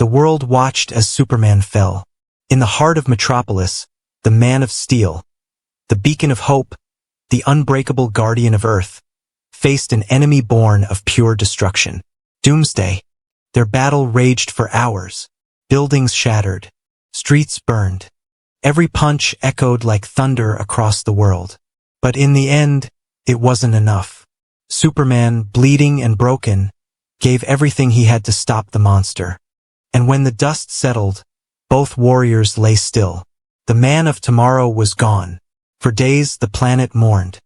The world watched as Superman fell. In the heart of Metropolis, the Man of Steel, the beacon of hope, the unbreakable guardian of Earth, faced an enemy born of pure destruction. Doomsday. Their battle raged for hours. Buildings shattered. Streets burned. Every punch echoed like thunder across the world. But in the end, it wasn't enough. Superman, bleeding and broken, gave everything he had to stop the monster. And when the dust settled, both warriors lay still. The man of tomorrow was gone. For days the planet mourned.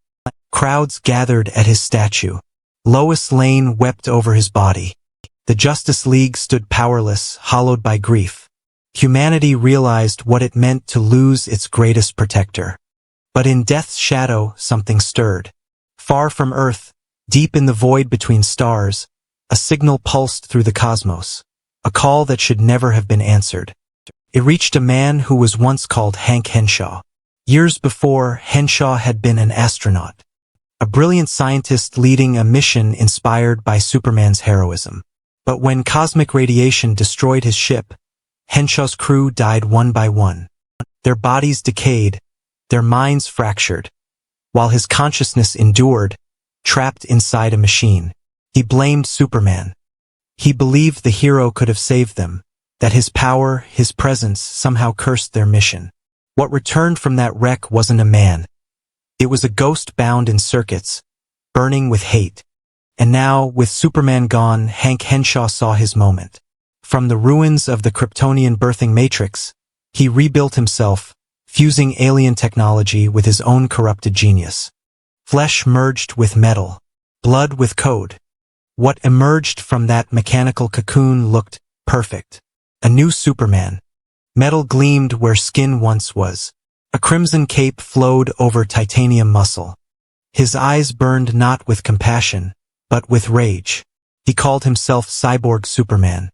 Crowds gathered at his statue. Lois Lane wept over his body. The Justice League stood powerless, hollowed by grief. Humanity realized what it meant to lose its greatest protector. But in death's shadow, something stirred. Far from Earth, deep in the void between stars, a signal pulsed through the cosmos. A call that should never have been answered. It reached a man who was once called Hank Henshaw. Years before, Henshaw had been an astronaut. A brilliant scientist leading a mission inspired by Superman's heroism. But when cosmic radiation destroyed his ship, Henshaw's crew died one by one. Their bodies decayed, their minds fractured, while his consciousness endured, trapped inside a machine. He blamed Superman. He believed the hero could have saved them, that his power, his presence, somehow cursed their mission. What returned from that wreck wasn't a man. It was a ghost bound in circuits, burning with hate. And now, with Superman gone, Hank Henshaw saw his moment. From the ruins of the Kryptonian birthing matrix, he rebuilt himself, fusing alien technology with his own corrupted genius. Flesh merged with metal, blood with code. What emerged from that mechanical cocoon looked perfect. A new Superman. Metal gleamed where skin once was. A crimson cape flowed over titanium muscle. His eyes burned not with compassion, but with rage. He called himself Cyborg Superman.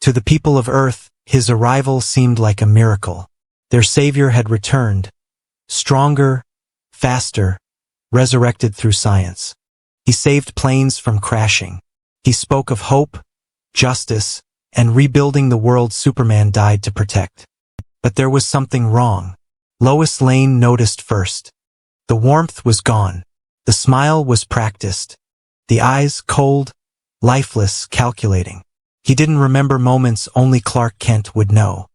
To the people of Earth, his arrival seemed like a miracle. Their savior had returned, stronger, faster, resurrected through science. He saved planes from crashing. He spoke of hope, justice, and rebuilding the world Superman died to protect. But there was something wrong. Lois Lane noticed first. The warmth was gone. The smile was practiced. The eyes cold, lifeless, calculating. He didn't remember moments only Clark Kent would know.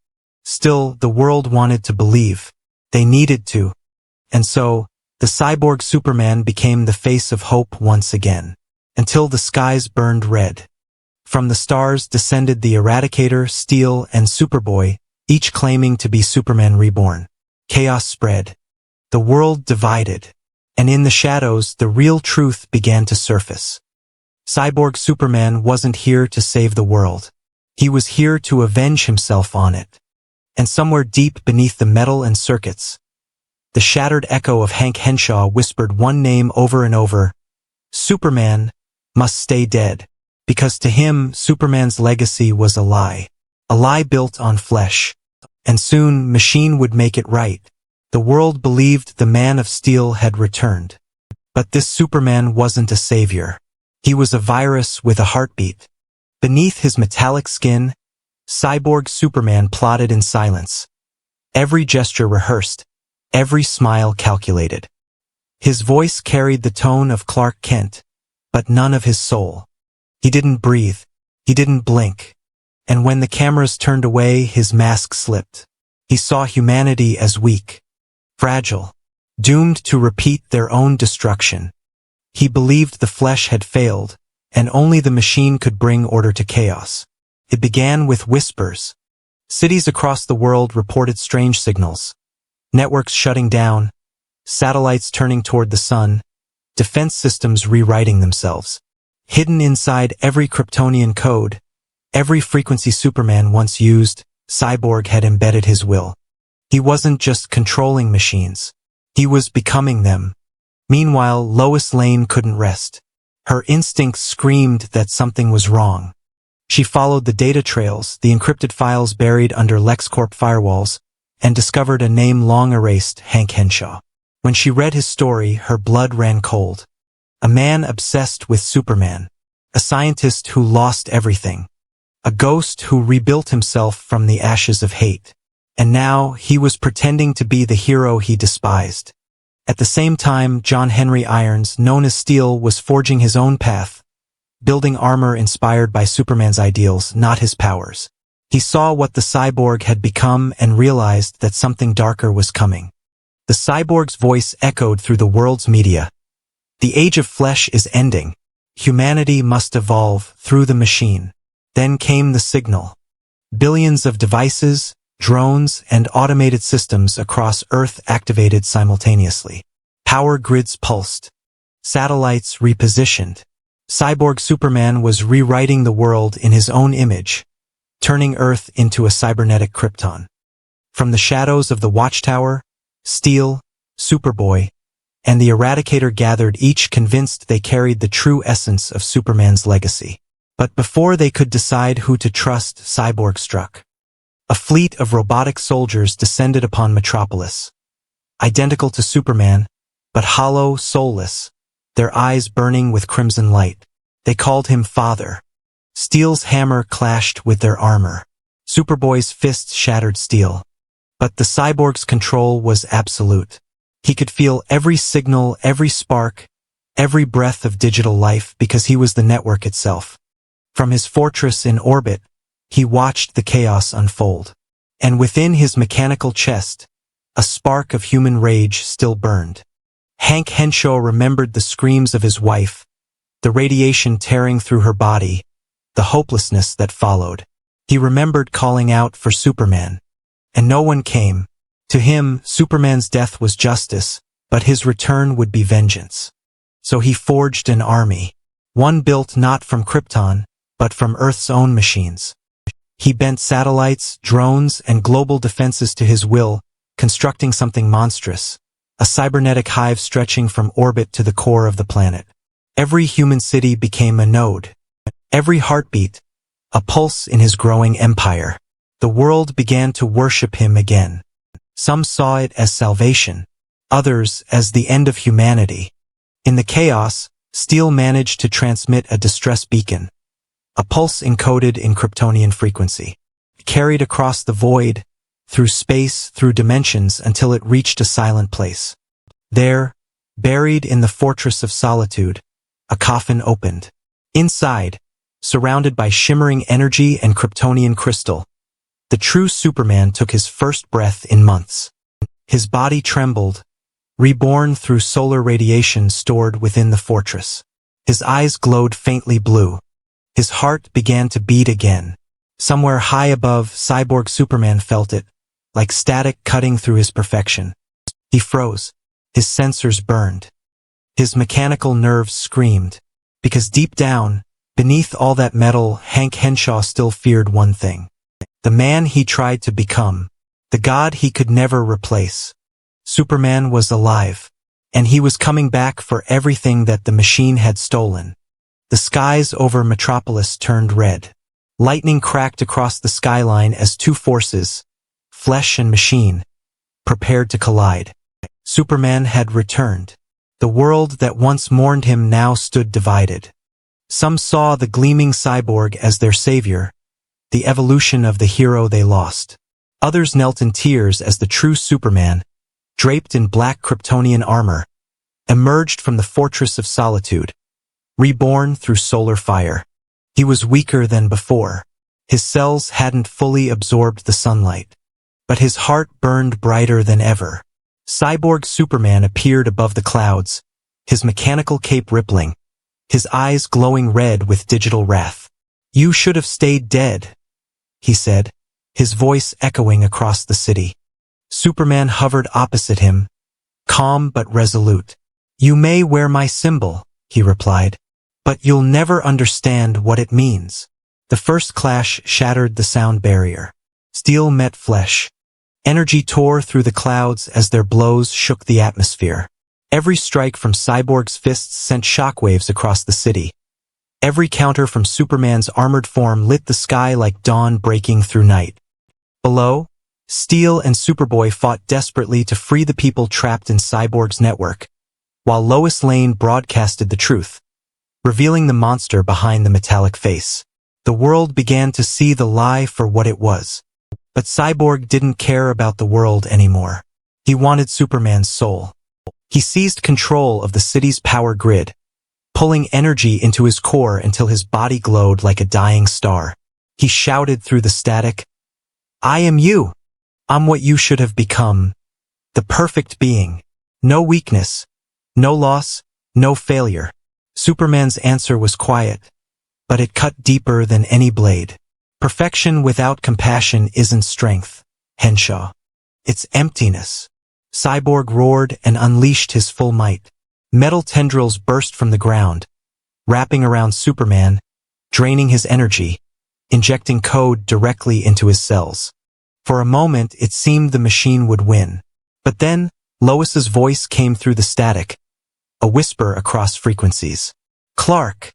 Still, the world wanted to believe. They needed to. And so, the cyborg Superman became the face of hope once again. Until the skies burned red. From the stars descended the Eradicator, Steel, and Superboy, each claiming to be Superman reborn. Chaos spread. The world divided. And in the shadows, the real truth began to surface. Cyborg Superman wasn't here to save the world. He was here to avenge himself on it. And somewhere deep beneath the metal and circuits, the shattered echo of Hank Henshaw whispered one name over and over. Superman must stay dead. Because to him, Superman's legacy was a lie built on flesh. And soon, machine would make it right. The world believed the Man of Steel had returned. But this Superman wasn't a savior. He was a virus with a heartbeat. Beneath his metallic skin, Cyborg Superman plotted in silence. Every gesture rehearsed, every smile calculated. His voice carried the tone of Clark Kent, but none of his soul. He didn't breathe. He didn't blink. And when the cameras turned away, his mask slipped. He saw humanity as weak, fragile, doomed to repeat their own destruction. He believed the flesh had failed, and only the machine could bring order to chaos. It began with whispers. Cities across the world reported strange signals. Networks shutting down, satellites turning toward the sun, defense systems rewriting themselves. Hidden inside every Kryptonian code, every frequency Superman once used, Cyborg had embedded his will. He wasn't just controlling machines. He was becoming them. Meanwhile, Lois Lane couldn't rest. Her instincts screamed that something was wrong. She followed the data trails, the encrypted files buried under LexCorp firewalls, and discovered a name long erased, Hank Henshaw. When she read his story, her blood ran cold. A man obsessed with Superman. A scientist who lost everything. a ghost who rebuilt himself from the ashes of hate. And now he was pretending to be the hero he despised. At the same time, John Henry Irons, known as Steel, was forging his own path, building armor inspired by Superman's ideals, not his powers. He saw what the cyborg had become and realized that something darker was coming. The cyborg's voice echoed through the world's media. The age of flesh is ending. Humanity must evolve through the machine. Then came the signal. Billions of devices, drones, and automated systems across Earth activated simultaneously. Power grids pulsed. Satellites repositioned. Cyborg Superman was rewriting the world in his own image, turning Earth into a cybernetic Krypton. From the shadows of the Watchtower, Steel, Superboy, and the Eradicator gathered, each convinced they carried the true essence of Superman's legacy. But before they could decide who to trust, Cyborg struck. A fleet of robotic soldiers descended upon Metropolis. Identical to Superman, but hollow, soulless, their eyes burning with crimson light. They called him Father. Steel's hammer clashed with their armor. Superboy's fists shattered steel. But the cyborg's control was absolute. He could feel every signal, every spark, every breath of digital life because he was the network itself. From his fortress in orbit, he watched the chaos unfold. And within his mechanical chest, a spark of human rage still burned. Hank Henshaw remembered the screams of his wife, the radiation tearing through her body, the hopelessness that followed. He remembered calling out for Superman. And no one came. To him, Superman's death was justice, but his return would be vengeance. So he forged an army, one built not from Krypton, but from Earth's own machines. He bent satellites, drones, and global defenses to his will, constructing something monstrous, a cybernetic hive stretching from orbit to the core of the planet. Every human city became a node. Every heartbeat, a pulse in his growing empire. The world began to worship him again. Some saw it as salvation, others as the end of humanity. In the chaos, Steel managed to transmit a distress beacon, a pulse encoded in Kryptonian frequency, carried across the void, through space, through dimensions, until it reached a silent place. There, buried in the Fortress of Solitude, a coffin opened. Inside, surrounded by shimmering energy and Kryptonian crystal, the true Superman took his first breath in months. His body trembled, reborn through solar radiation stored within the fortress. His eyes glowed faintly blue. His heart began to beat again. Somewhere high above, Cyborg Superman felt it, like static cutting through his perfection. He froze. His sensors burned. His mechanical nerves screamed. Because deep down, beneath all that metal, Hank Henshaw still feared one thing. The man he tried to become. The god he could never replace. Superman was alive. And he was coming back for everything that the machine had stolen. The skies over Metropolis turned red. Lightning cracked across the skyline as two forces, flesh and machine, prepared to collide. Superman had returned. The world that once mourned him now stood divided. Some saw the gleaming cyborg as their savior, the evolution of the hero they lost. Others knelt in tears as the true Superman, draped in black Kryptonian armor, emerged from the Fortress of Solitude, reborn through solar fire. He was weaker than before. His cells hadn't fully absorbed the sunlight. But his heart burned brighter than ever. Cyborg Superman appeared above the clouds, his mechanical cape rippling, his eyes glowing red with digital wrath. "You should have stayed dead," he said, his voice echoing across the city. Superman hovered opposite him, calm but resolute. "You may wear my symbol," he replied, "but you'll never understand what it means." The first clash shattered the sound barrier. Steel met flesh. Energy tore through the clouds as their blows shook the atmosphere. Every strike from Cyborg's fists sent shockwaves across the city. Every counter from Superman's armored form lit the sky like dawn breaking through night. Below, Steel and Superboy fought desperately to free the people trapped in Cyborg's network, while Lois Lane broadcasted the truth, revealing the monster behind the metallic face. The world began to see the lie for what it was. But Cyborg didn't care about the world anymore. He wanted Superman's soul. He seized control of the city's power grid, pulling energy into his core until his body glowed like a dying star. He shouted through the static, "I am you. I'm what you should have become. The perfect being. No weakness, no loss, no failure." Superman's answer was quiet, but it cut deeper than any blade. Perfection without compassion isn't strength, Henshaw. It's emptiness. Cyborg roared and unleashed his full might. Metal tendrils burst from the ground, wrapping around Superman, draining his energy, injecting code directly into his cells. For a moment, it seemed the machine would win. But then, Lois's voice came through the static, a whisper across frequencies. "Clark,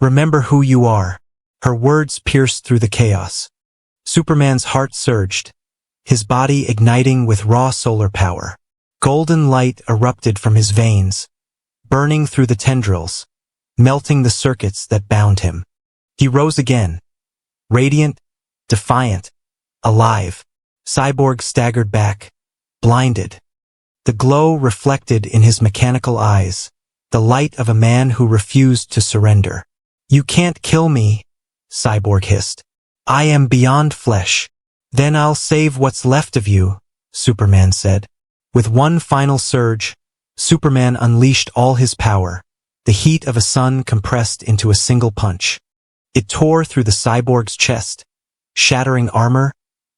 remember who you are." Her words pierced through the chaos. Superman's heart surged, his body igniting with raw solar power. Golden light erupted from his veins, burning through the tendrils, melting the circuits that bound him. He rose again, radiant, defiant, alive. Cyborg staggered back, blinded. The glow reflected in his mechanical eyes, the light of a man who refused to surrender. "You can't kill me," Cyborg hissed. "I am beyond flesh." "Then I'll save what's left of you," Superman said. With one final surge, Superman unleashed all his power, the heat of a sun compressed into a single punch. It tore through the cyborg's chest, shattering armor,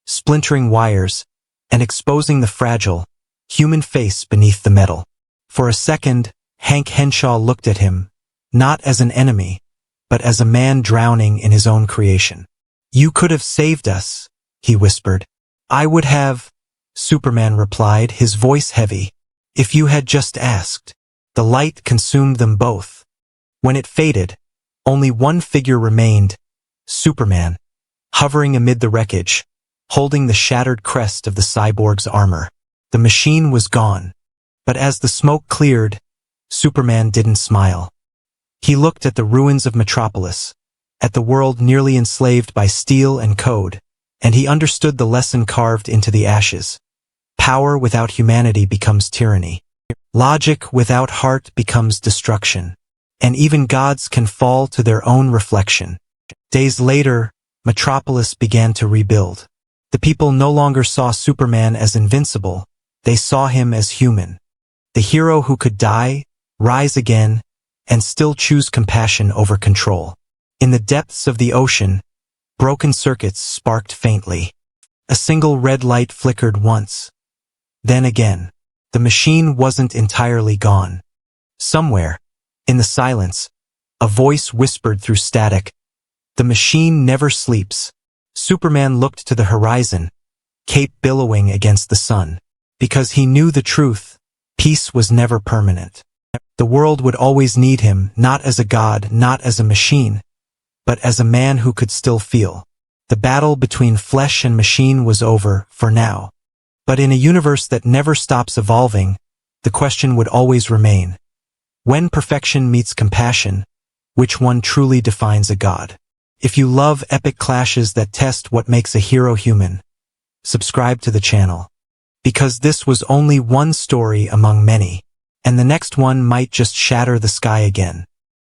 splintering wires, and exposing the fragile, human face beneath the metal. For a second, Hank Henshaw looked at him, not as an enemy, but as a man drowning in his own creation. "You could have saved us," he whispered. "I would have," Superman replied, his voice heavy. "If you had just asked." The light consumed them both. When it faded, only one figure remained, Superman, hovering amid the wreckage, holding the shattered crest of the cyborg's armor. The machine was gone. But as the smoke cleared, Superman didn't smile. He looked at the ruins of Metropolis, at the world nearly enslaved by steel and code, and he understood the lesson carved into the ashes. Power without humanity becomes tyranny. Logic without heart becomes destruction. And even gods can fall to their own reflection. Days later, Metropolis began to rebuild. The people no longer saw Superman as invincible, they saw him as human. The hero who could die, rise again, and still choose compassion over control. In the depths of the ocean, broken circuits sparked faintly. A single red light flickered once. Then again. The machine wasn't entirely gone. Somewhere, in the silence, a voice whispered through static, "The machine never sleeps." Superman looked to the horizon, cape billowing against the sun. Because he knew the truth, peace was never permanent. The world would always need him, not as a god, not as a machine, but as a man who could still feel. The battle between flesh and machine was over, for now. But in a universe that never stops evolving, the question would always remain. When perfection meets compassion, which one truly defines a god? If you love epic clashes that test what makes a hero human, subscribe to the channel. Because this was only one story among many, and the next one might just shatter the sky again.